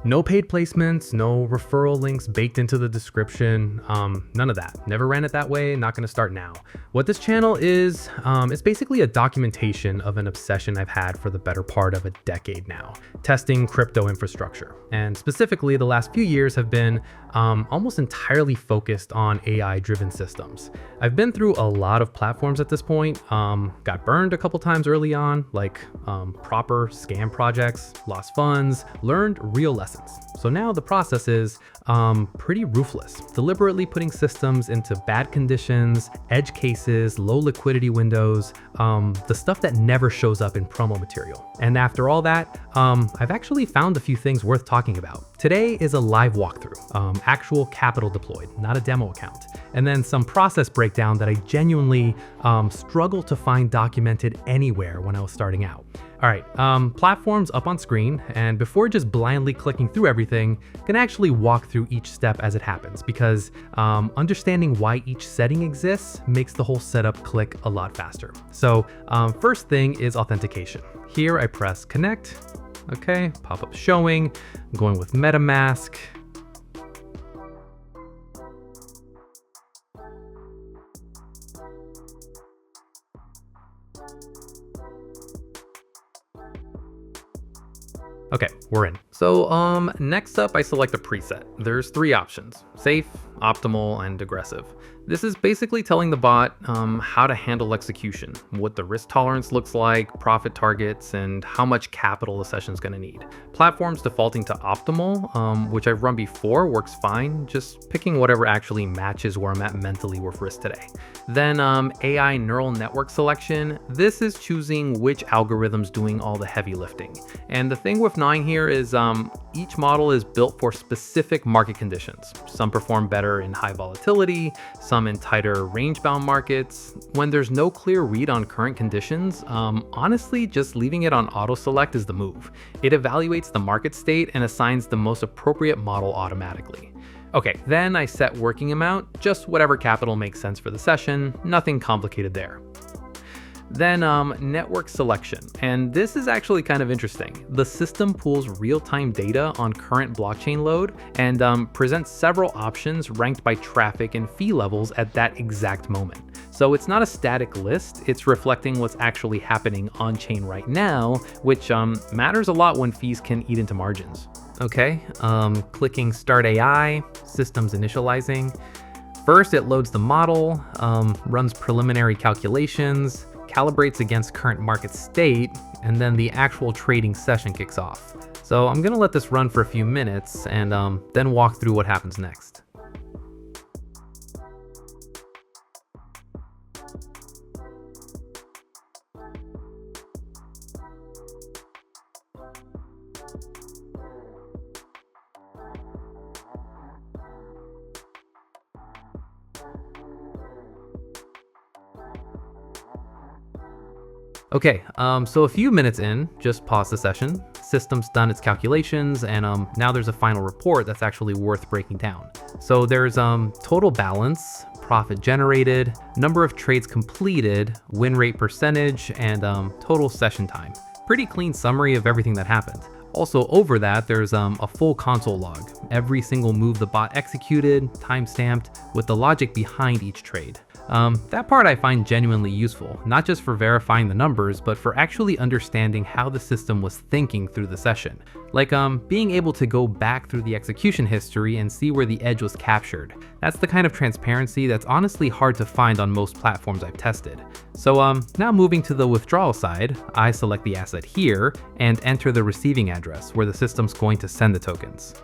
No paid placements, no referral links baked into the description, none of that. Never ran it that way, not gonna start now. What this channel is, it's basically a documentation of an obsession I've had for the better part of a decade now, testing crypto infrastructure. And specifically, the last few years have been almost entirely focused on AI-driven systems. I've been through a lot of platforms at this point, got burned a couple times early on, like proper scam projects, lost funds, learned real lessons. So now the process is pretty ruthless, deliberately putting systems into bad conditions, edge cases, low liquidity windows, the stuff that never shows up in promo material. And after all that, I've actually found a few things worth talking about. Today is a live walkthrough, actual capital deployed, not a demo account. And then some process breakdown that I genuinely struggle to find documented anywhere when I was starting out. All right, platforms up on screen, and before just blindly clicking through everything, can actually walk through each step as it happens, because understanding why each setting exists makes the whole setup click a lot faster. So first thing is authentication. Here I press connect, okay, pop-up showing, I'm going with MetaMask. Okay, we're in. So next up, I select a preset. There's 3 options: safe, optimal, and aggressive. This is basically telling the bot how to handle execution, what the risk tolerance looks like, profit targets, and how much capital the session's gonna need. Platforms defaulting to optimal, which I've run before, works fine, just picking whatever actually matches where I'm at mentally with risk today. Then AI neural network selection. This is choosing which algorithm's doing all the heavy lifting. And the thing with 9 here is each model is built for specific market conditions. Some perform better in high volatility, some in tighter range-bound markets. When there's no clear read on current conditions, honestly, just leaving it on auto-select is the move. It evaluates the market state and assigns the most appropriate model automatically. Okay, then I set working amount, just whatever capital makes sense for the session, nothing complicated there. Then network selection, and this is actually kind of interesting. The system pulls real-time data on current blockchain load and presents several options ranked by traffic and fee levels at that exact moment. So it's not a static list, it's reflecting what's actually happening on-chain right now, which matters a lot when fees can eat into margins. Okay, clicking Start AI, systems initializing. First, it loads the model, runs preliminary calculations, calibrates against current market state, and then the actual trading session kicks off. So I'm gonna let this run for a few minutes and then walk through what happens next. Okay, so a few minutes in, just pause the session, system's done its calculations, and now there's a final report that's actually worth breaking down. So there's total balance, profit generated, number of trades completed, win rate percentage, and total session time. Pretty clean summary of everything that happened. Also over that, there's a full console log, every single move the bot executed, time-stamped, with the logic behind each trade. That part I find genuinely useful, not just for verifying the numbers, but for actually understanding how the system was thinking through the session. Like being able to go back through the execution history and see where the edge was captured. That's the kind of transparency that's honestly hard to find on most platforms I've tested. So now moving to the withdrawal side, I select the asset here and enter the receiving address where the system's going to send the tokens.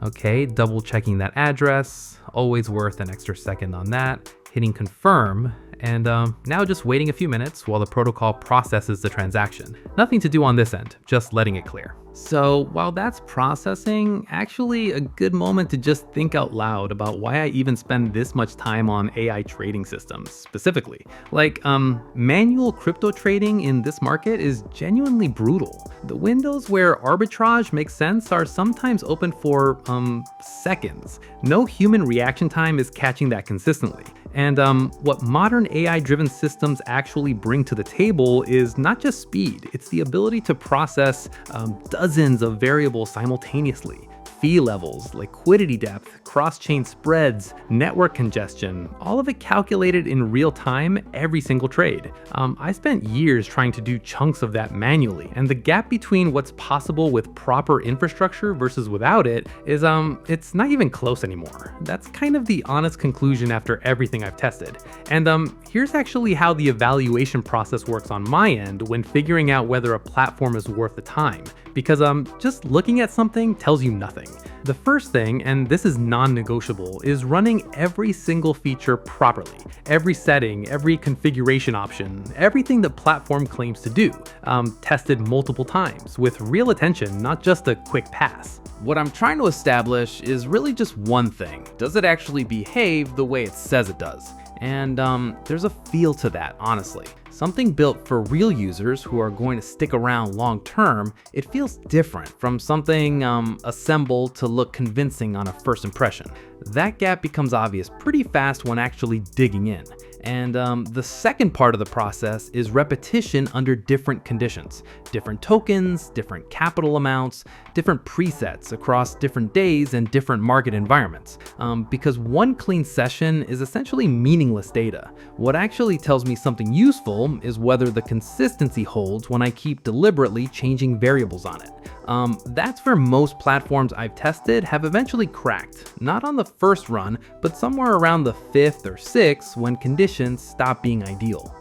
Okay, double checking that address, always worth an extra second on that, hitting confirm, and now just waiting a few minutes while the protocol processes the transaction. Nothing to do on this end, just letting it clear. So while that's processing, actually a good moment to just think out loud about why I even spend this much time on AI trading systems specifically. Like manual crypto trading in this market is genuinely brutal. The windows where arbitrage makes sense are sometimes open for seconds. No human reaction time is catching that consistently. And what modern AI-driven systems actually bring to the table is not just speed, it's the ability to process dozens of variables simultaneously. Fee levels, liquidity depth, cross-chain spreads, network congestion, all of it calculated in real time every single trade. I spent years trying to do chunks of that manually, and the gap between what's possible with proper infrastructure versus without it is it's not even close anymore. That's kind of the honest conclusion after everything I've tested. And here's actually how the evaluation process works on my end when figuring out whether a platform is worth the time. Because just looking at something tells you nothing. The first thing, and this is non-negotiable, is running every single feature properly. Every setting, every configuration option, everything the platform claims to do. Tested multiple times, with real attention, not just a quick pass. What I'm trying to establish is really just one thing. Does it actually behave the way it says it does? And there's a feel to that, honestly. Something built for real users who are going to stick around long term, it feels different from something assembled to look convincing on a first impression. That gap becomes obvious pretty fast when actually digging in. And the second part of the process is repetition under different conditions. Different tokens, different capital amounts, different presets across different days and different market environments. Because one clean session is essentially meaningless data. What actually tells me something useful is whether the consistency holds when I keep deliberately changing variables on it. That's where most platforms I've tested have eventually cracked. Not on the first run, but somewhere around the 5th or 6th when conditions stop being ideal.